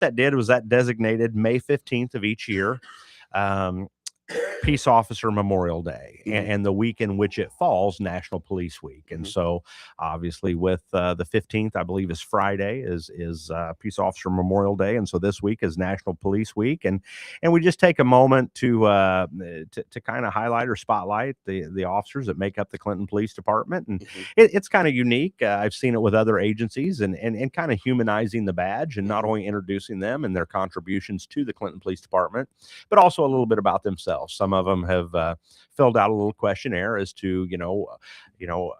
that did was that designated May 15th of each year Peace Officer Memorial Day, and the week in which it falls, National Police Week. And so obviously with the 15th, I believe is Friday, is Peace Officer Memorial Day. And so this week is National Police Week. And we just take a moment to kind of highlight or spotlight the officers that make up the Clinton Police Department. And it's kind of unique. I've seen it with other agencies, and kind of humanizing the badge, and not only introducing them and their contributions to the Clinton Police Department, but also a little bit about themselves. Some of them have filled out a little questionnaire as to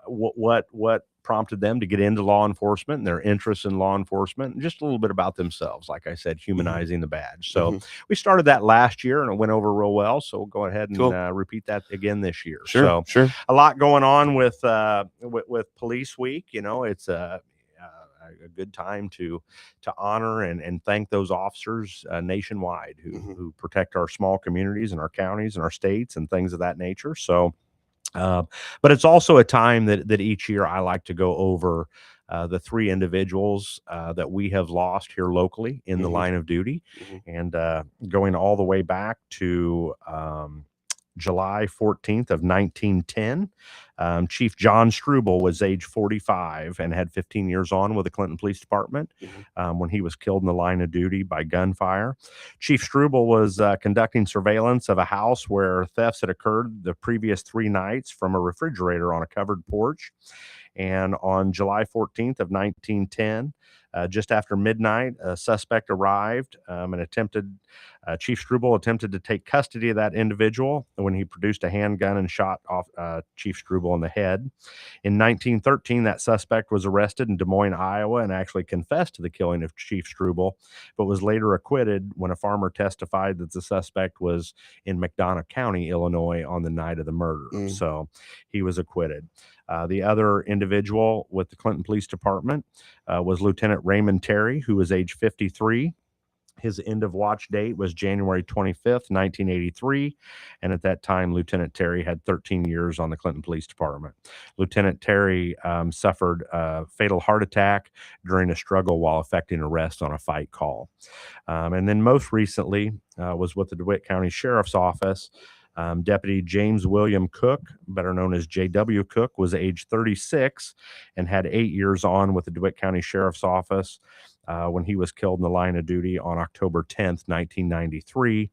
what prompted them to get into law enforcement and their interests in law enforcement, and just a little bit about themselves. Like I said, humanizing the badge. So we started that last year, and it went over real well. So we'll go ahead and repeat that again this year. Sure. A lot going on with Police Week. It's a good time to honor and thank those officers nationwide who protect our small communities and our counties and our states and things of that nature. So, but it's also a time that each year I like to go over the three individuals that we have lost here locally in the line of duty, and going all the way back to July 14th of 1910. Chief John Struble was age 45 and had 15 years on with the Clinton Police Department when he was killed in the line of duty by gunfire. Chief Struble was conducting surveillance of a house where thefts had occurred the previous 3 nights from a refrigerator on a covered porch. And on July 14th of 1910, just after midnight, a suspect arrived and Chief Struble attempted to take custody of that individual when he produced a handgun and shot off Chief Struble in the head. In 1913, that suspect was arrested in Des Moines, Iowa, and actually confessed to the killing of Chief Struble, but was later acquitted when a farmer testified that the suspect was in McDonough County, Illinois, on the night of the murder. So he was acquitted. The other individual with the Clinton Police Department was Lieutenant Raymond Terry, who was age 53. His end of watch date was January 25th, 1983. And at that time, Lieutenant Terry had 13 years on the Clinton Police Department. Lieutenant Terry suffered a fatal heart attack during a struggle while effecting arrest on a fight call. And then most recently was with the DeWitt County Sheriff's Office. Deputy James William Cook, better known as J.W. Cook, was age 36 and had 8 years on with the DeWitt County Sheriff's Office when he was killed in the line of duty on October 10th, 1993.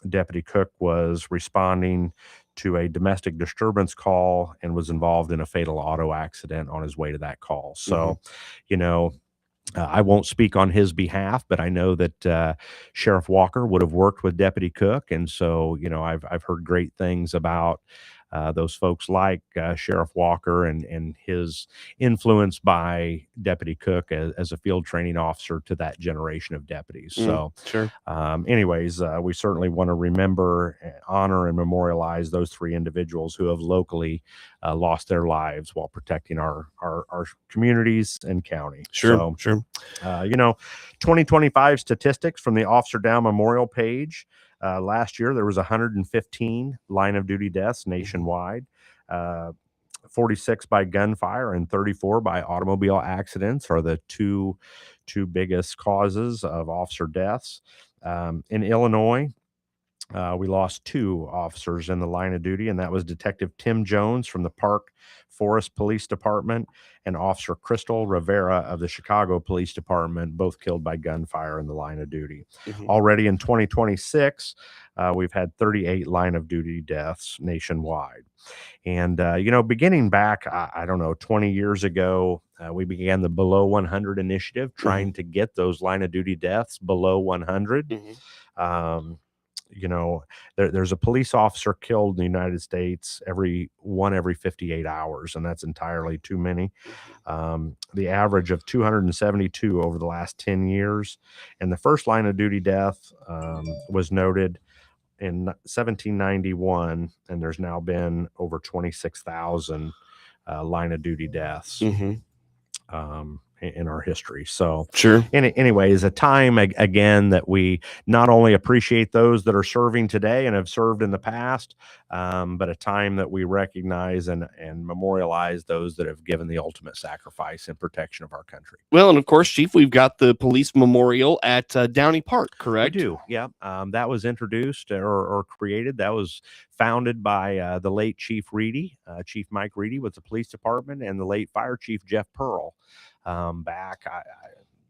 Deputy Cook was responding to a domestic disturbance call and was involved in a fatal auto accident on his way to that call. So, I won't speak on his behalf, but I know that Sheriff Walker would have worked with Deputy Cook. And so, I've heard great things about those folks like Sheriff Walker and his influence by Deputy Cook as a field training officer to that generation of deputies. So, anyways, we certainly want to remember, honor, and memorialize those 3 individuals who have locally lost their lives while protecting our communities and county. 2025 statistics from the Officer Down Memorial page. Last year, there was 115 line of duty deaths nationwide, 46 by gunfire and 34 by automobile accidents are the two biggest causes of officer deaths. In Illinois, we lost 2 officers in the line of duty, and that was Detective Tim Jones from the Park Forest Police Department and Officer Crystal Rivera of the Chicago Police Department, both killed by gunfire in the line of duty. Already in 2026, we've had 38 line of duty deaths nationwide. And, beginning back, I don't know, 20 years ago, we began the Below 100 initiative, trying to get those line of duty deaths below 100. There's a police officer killed in the United States every 58 hours, and that's entirely too many. The average of 272 over the last 10 years. And the first line of duty death was noted in 1791, and there's now been over 26,000 line of duty deaths. in our history. So Sure. anyways, a time again that we not only appreciate those that are serving today and have served in the past, but a time that we recognize and memorialize those that have given the ultimate sacrifice in protection of our country. Well, and of course, Chief, we've got the police memorial at Downey Park, correct? We do, yeah. That was introduced or created. That was founded by the late Chief Reedy, Chief Mike Reedy with the police department, and the late Fire Chief Jeff Pearl. Back,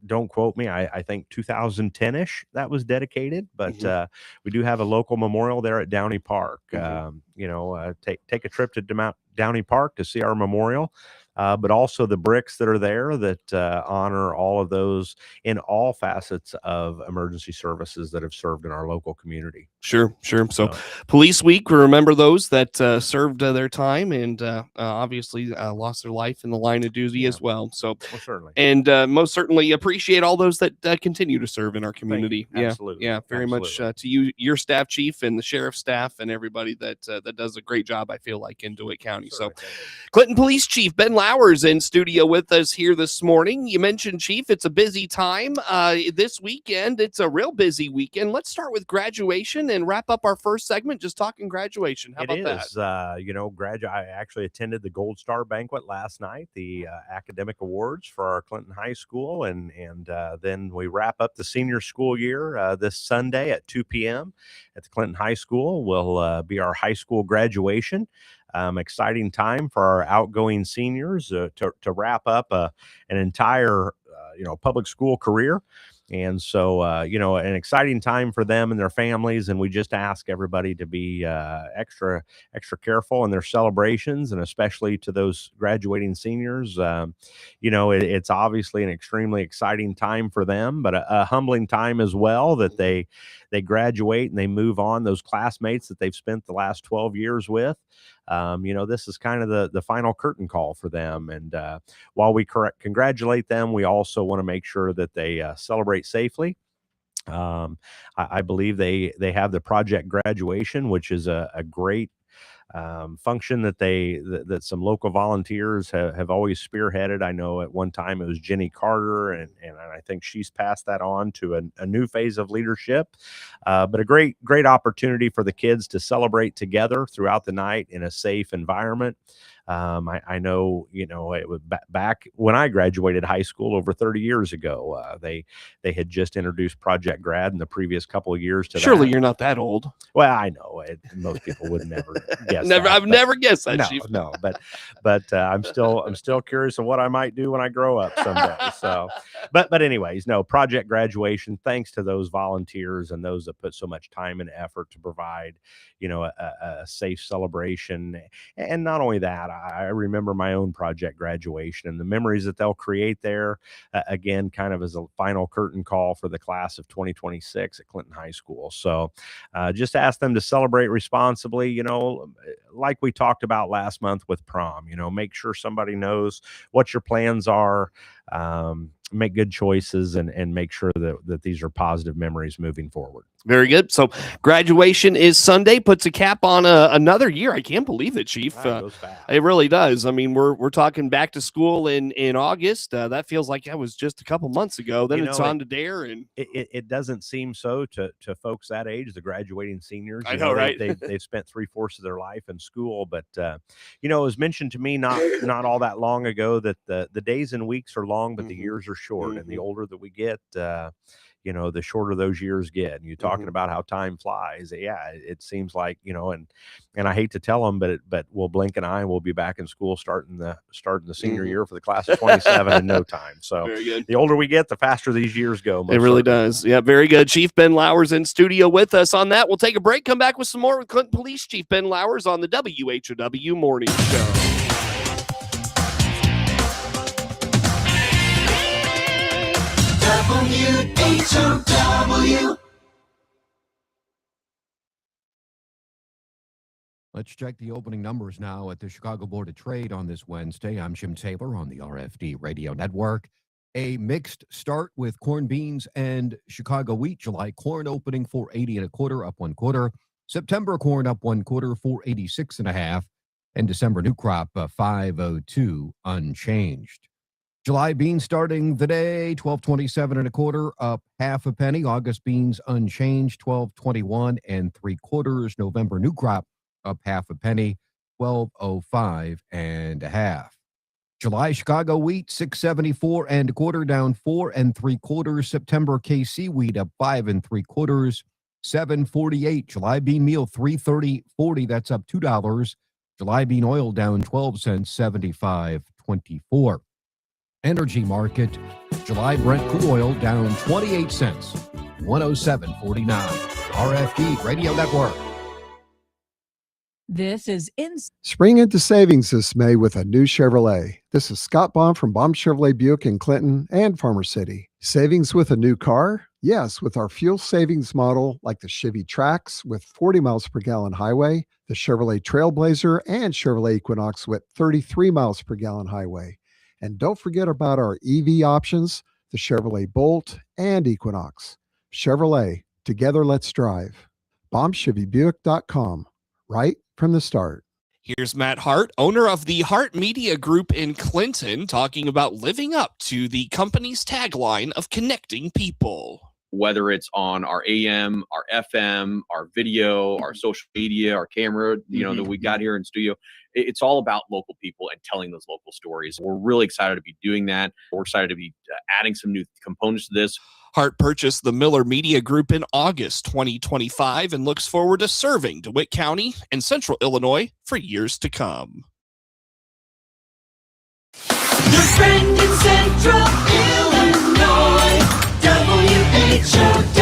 don't quote me, I think 2010-ish that was dedicated, but we do have a local memorial there at Downey Park. Take a trip to Downey Park to see our memorial. But also the bricks that are there that honor all of those in all facets of emergency services that have served in our local community. Sure. So Police Week, we remember those that served their time and obviously lost their life in the line of duty as well. So certainly. And most certainly appreciate all those that continue to serve in our community. Absolutely. Yeah, very much to you, your staff, Chief, and the sheriff's staff, and everybody that does a great job, I feel like, in DeWitt County. Certainly. So Clinton Police Chief Ben Lowers in studio with us here this morning. You mentioned, Chief, it's a busy time this weekend. It's a real busy weekend. Let's start with graduation and wrap up our first segment just talking graduation. How about that? I actually attended the Gold Star banquet last night, the academic awards for our Clinton High School, and then we wrap up the senior school year this Sunday at 2 p.m. at the Clinton High School. Will be our high school graduation. Exciting time for our outgoing seniors to wrap up an entire public school career. And so, an exciting time for them and their families. And we just ask everybody to be extra careful in their celebrations, and especially to those graduating seniors. It's obviously an extremely exciting time for them, but a humbling time as well, that they graduate and they move on, those classmates that they've spent the last 12 years with. This is kind of the final curtain call for them. And while we congratulate them, we also want to make sure that they celebrate safely. I believe they have the project graduation, which is a great function that some local volunteers have always spearheaded. I know at one time it was Jenny Carter, and I think she's passed that on to a new phase of leadership. But a great opportunity for the kids to celebrate together throughout the night in a safe environment. I know, it was back when I graduated high school over 30 years ago. They had just introduced Project Grad in the previous couple of years to Surely that. You're not that old. Well, I know most people would never guess. I've never guessed that, Chief. No, but I'm still curious of what I might do when I grow up someday. So, but anyways, no, Project Graduation. Thanks to those volunteers and those that put so much time and effort to provide, a safe celebration. And not only that, I remember my own project graduation and the memories that they'll create there, again, kind of as a final curtain call for the class of 2026 at Clinton High School. So just ask them to celebrate responsibly, like we talked about last month with prom. Make sure somebody knows what your plans are. Make good choices and make sure that these are positive memories moving forward. Very good. So graduation is Sunday, puts a cap on another year. I can't believe it, Chief. It goes fast. It really does. I mean, we're talking back to school in August. That feels like that was just a couple months ago. Then it's on to DARE, and it doesn't seem so to folks that age, the graduating seniors. I know, right? They've spent 3/4 of their life in school, but it was mentioned to me not all that long ago that the days and weeks are long, but the years are short, and the older that we get, the shorter those years get. And you're talking about how time flies. Yeah, it seems like, and I hate to tell them, but we'll blink an eye and we'll be back in school starting the senior year for the class of 27 in no time. So the older we get, the faster these years go. It really does. Yeah, very good. Chief Ben Lowers in studio with us on that. We'll take a break, come back with some more with Clinton Police Chief Ben Lowers on the WHOW Morning Show. WHOW. Let's check the opening numbers now at the Chicago Board of Trade on this Wednesday. I'm Jim Taylor on the RFD Radio Network. A mixed start with corn, beans, and Chicago wheat. July corn opening 480 1/4, up 1/4. September corn up 1/4, 486 1/2. And December new crop 502 unchanged. July beans starting the day, 12.27 and a quarter, up half a penny. August beans unchanged, 12.21 and 3/4. November new crop up half a penny, 12.05 and a half. July Chicago wheat, 6.74 and a quarter, down 4 3/4. September KC wheat up 5 3/4, 7.48. July bean meal, 3.30.40. That's up $2. July bean oil down 12 cents, 75.24. Energy market, July Brent crude oil down 28 cents, 107.49. RFD Radio Network. This is Spring into savings this May with a new Chevrolet. This is Scott Baum from Baum Chevrolet Buick in Clinton and Farmer City. Savings with a new car? Yes, with our fuel savings model like the Chevy Trax with 40 miles per gallon highway, the Chevrolet Trailblazer, and Chevrolet Equinox with 33 miles per gallon highway. And don't forget about our EV options, the Chevrolet Bolt and Equinox. Chevrolet, together let's drive. BaumChevyBuick.com, right from the start. Here's Matt Hart, owner of the Hart Media Group in Clinton, talking about living up to the company's tagline of connecting people. Whether it's on our AM, our FM, our video, our social media, our camera, that we got here in studio, it's all about local people and telling those local stories. We're really excited to be doing that. We're excited to be adding some new components to this. Hart purchased the Miller Media Group in August 2025 and looks forward to serving DeWitt County and Central Illinois for years to come. Your friend in Central Illinois, WHOW.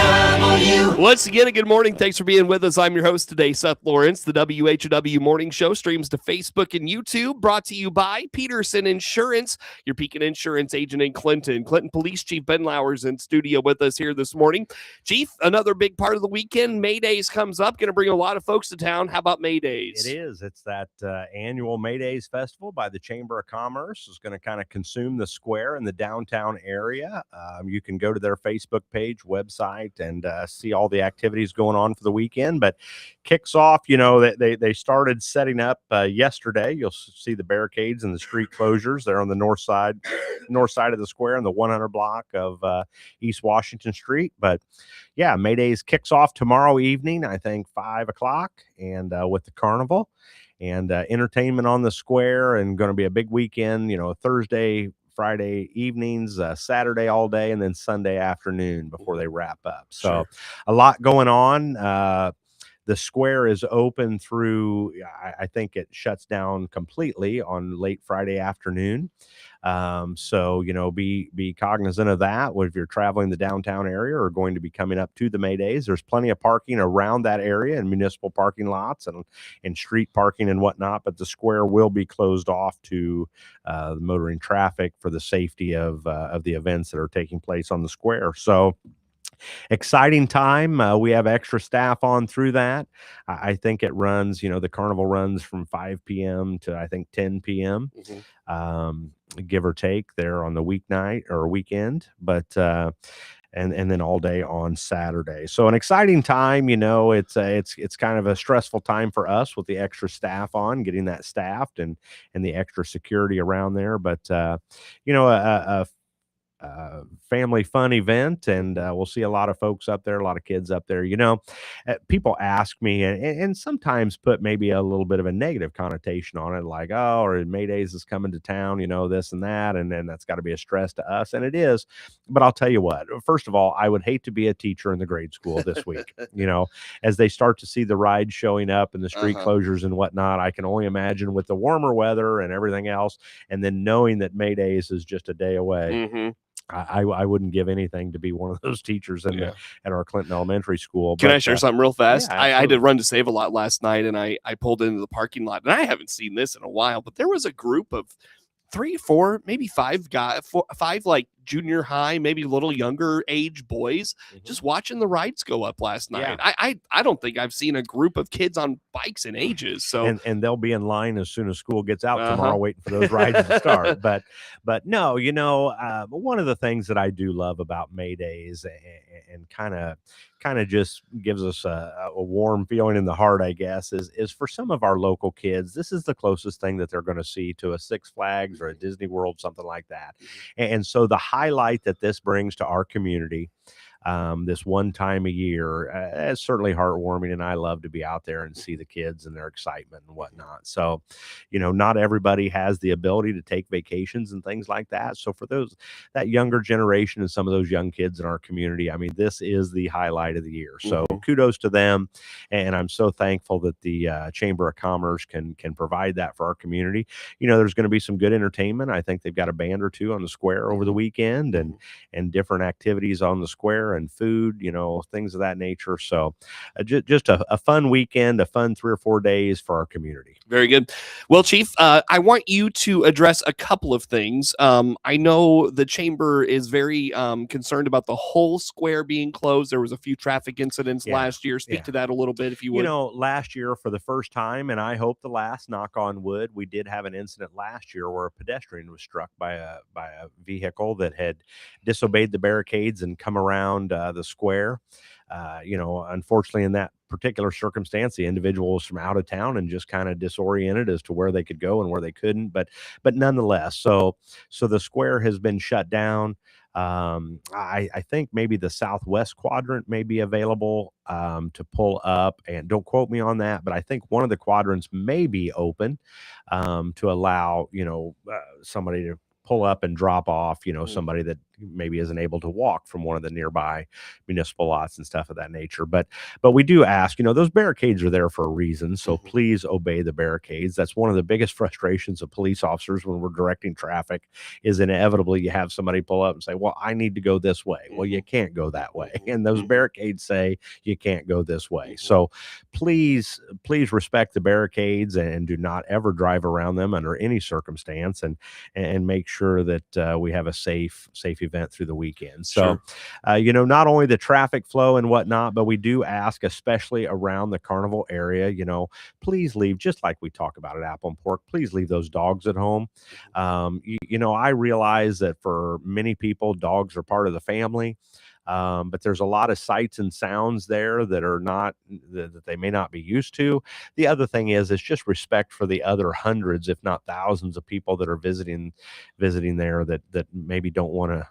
Once again, a good morning. Thanks for being with us. I'm your host today, Seth Lawrence. The WHOW Morning Show streams to Facebook and YouTube, brought to you by Peterson Insurance, your Pekin Insurance agent in Clinton. Clinton Police Chief Ben Lauer's in studio with us here this morning. Chief, another big part of the weekend, May Days comes up. Going to bring a lot of folks to town. How about May Days? It is. It's that annual May Days festival by the Chamber of Commerce. Is going to kind of consume the square in the downtown area. You can go to their Facebook page, website, and see all the activities going on for the weekend. But kicks off, they started setting up yesterday. You'll see the barricades and the street closures there on the north side of the square in the 100 block of East Washington Street. But yeah, May Days kicks off tomorrow evening, I think 5 o'clock, and with the carnival and entertainment on the square, and going to be a big weekend, Thursday, Friday evenings, Saturday all day, and then Sunday afternoon before they wrap up. So Sure. A lot going on. The square is open through, I think it shuts down completely on late Friday afternoon. So, be cognizant of that if you're traveling the downtown area or going to be coming up to the May Days. There's plenty of parking around that area and municipal parking lots and street parking and whatnot, but the square will be closed off to the motoring traffic for the safety of the events that are taking place on the square. So exciting time. We have extra staff on through that. I think it runs, the carnival runs from 5 p.m. to I think 10 p.m. Give or take there on the weeknight or weekend, but and then all day on Saturday. So an exciting time. It's kind of a stressful time for us with the extra staff on, getting that staffed and the extra security around there. But a family fun event, and we'll see a lot of folks up there, a lot of kids up there. People ask me and sometimes put maybe a little bit of a negative connotation on it, like, oh, or May Days is coming to town, this and that, and then that's got to be a stress to us, and it is. But I'll tell you what, first of all, I would hate to be a teacher in the grade school this week. As they start to see the rides showing up and the street closures and whatnot, I can only imagine with the warmer weather and everything else, and then knowing that May Days is just a day away. I wouldn't give anything to be one of those teachers at our Clinton Elementary School. Can I share something real fast? Yeah, I had to run to Save a Lot last night, and I pulled into the parking lot, and I haven't seen this in a while, but there was a group of 3, 4, maybe 5 guys, 5 like junior high, maybe a little younger age boys, just watching the rides go up last night. I don't think I've seen a group of kids on bikes in ages. So and they'll be in line as soon as school gets out tomorrow, waiting for those rides to start. But no, one of the things that I do love about May Days and kind of just gives us a warm feeling in the heart, I guess, is for some of our local kids, this is the closest thing that they're going to see to a Six Flags or a Disney World, something like that. And so the highlight that this brings to our community, this one time a year, it's certainly heartwarming, and I love to be out there and see the kids and their excitement and whatnot. So, not everybody has the ability to take vacations and things like that. So for that younger generation and some of those young kids in our community, I mean, this is the highlight of the year. So kudos to them, and I'm so thankful that the Chamber of Commerce can provide that for our community. There's going to be some good entertainment. I think they've got a band or two on the square over the weekend, and different activities on the square and food, things of that nature. So just a fun weekend, a fun 3 or 4 days for our community. Very good. Well, Chief, I want you to address a couple of things. I know the chamber is very concerned about the whole square being closed. There was a few traffic incidents last year. Speak to that a little bit, if you would. Last year, for the first time, and I hope the last, knock on wood, we did have an incident last year where a pedestrian was struck by a vehicle that had disobeyed the barricades and come around the square. Unfortunately, in that particular circumstance, the individual was from out of town and just kind of disoriented as to where they could go and where they couldn't. But nonetheless, so the square has been shut down. I think maybe the southwest quadrant may be available to pull up, and don't quote me on that, but I think one of the quadrants may be open to allow somebody to pull up and drop off, somebody that maybe isn't able to walk from one of the nearby municipal lots and stuff of that nature. But we do ask, those barricades are there for a reason. So please obey the barricades. That's one of the biggest frustrations of police officers when we're directing traffic, is inevitably you have somebody pull up and say, well, I need to go this way. Well, you can't go that way. And those barricades say you can't go this way. So please respect the barricades and do not ever drive around them under any circumstance, and make sure that we have a safe event through the weekend. So, not only the traffic flow and whatnot, but we do ask, especially around the carnival area, please leave, just like we talk about at Apple and Pork, please leave those dogs at home. I realize that for many people, dogs are part of the family. But there's a lot of sights and sounds there that are not, that they may not be used to. The other thing is, it's just respect for the other hundreds, if not thousands, of people that are visiting there that maybe don't want to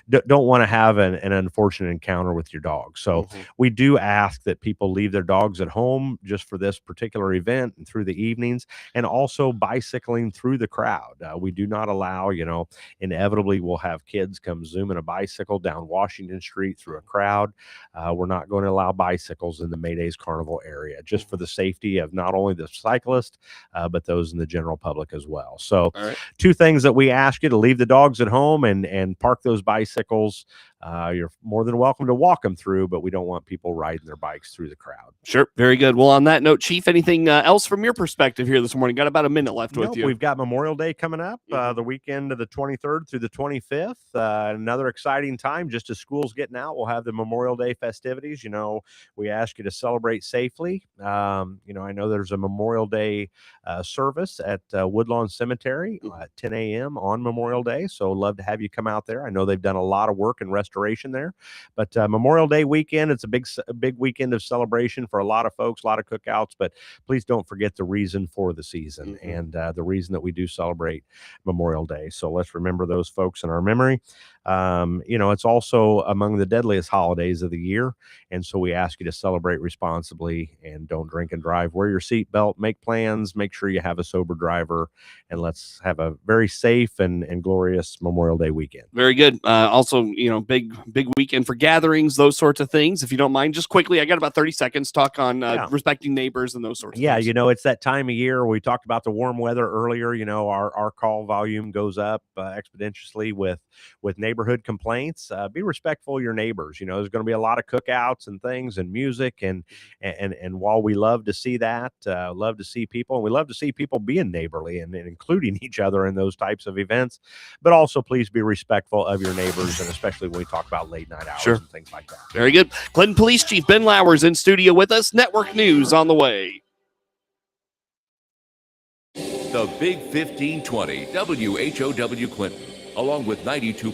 don't want to have an unfortunate encounter with your dog. So we do ask that people leave their dogs at home just for this particular event and through the evenings, and also bicycling through the crowd. We do not allow, inevitably we'll have kids come zooming a bicycle down Washington Street through a crowd. We're not going to allow bicycles in the May Days Carnival area, just for the safety of not only the cyclist, but those in the general public as well. So two things that we ask you: to leave the dogs at home and park those bicycles. You're more than welcome to walk them through, but we don't want people riding their bikes through the crowd. Sure. Very good. Well, on that note, Chief, anything else from your perspective here this morning? Got about a minute left with you. We've got Memorial Day coming up, the weekend of the 23rd through the 25th. Another exciting time. Just as school's getting out, we'll have the Memorial Day festivities. We ask you to celebrate safely. I know there's a Memorial Day service at Woodlawn Cemetery at 10 a.m. on Memorial Day. So love to have you come out there. I know they've done a lot of work and restoration there, but Memorial Day weekend, it's a big weekend of celebration for a lot of folks, a lot of cookouts. But please don't forget the reason for the season and the reason that we do celebrate Memorial Day. So let's remember those folks in our memory. It's also among the deadliest holidays of the year, and so we ask you to celebrate responsibly and don't drink and drive. Wear your seatbelt, make plans, make sure you have a sober driver, and let's have a very safe and glorious Memorial Day weekend. Very good. Also, big weekend for gatherings, those sorts of things. If you don't mind, just quickly, I got about 30 seconds. Talk on respecting neighbors and those sorts of things. It's that time of year. We talked about the warm weather earlier. Our call volume goes up exponentially with neighbors neighborhood complaints, be respectful of your neighbors. There's going to be a lot of cookouts and things and music, and while we love to see that, love to see people, and we love to see people being neighborly and including each other in those types of events, but also please be respectful of your neighbors, and especially when we talk about late night hours Sure. and things like that. Very good. Clinton Police Chief Ben Lowers in studio with us. Network news on the way. The Big 1520 WHOW Clinton, along with 92.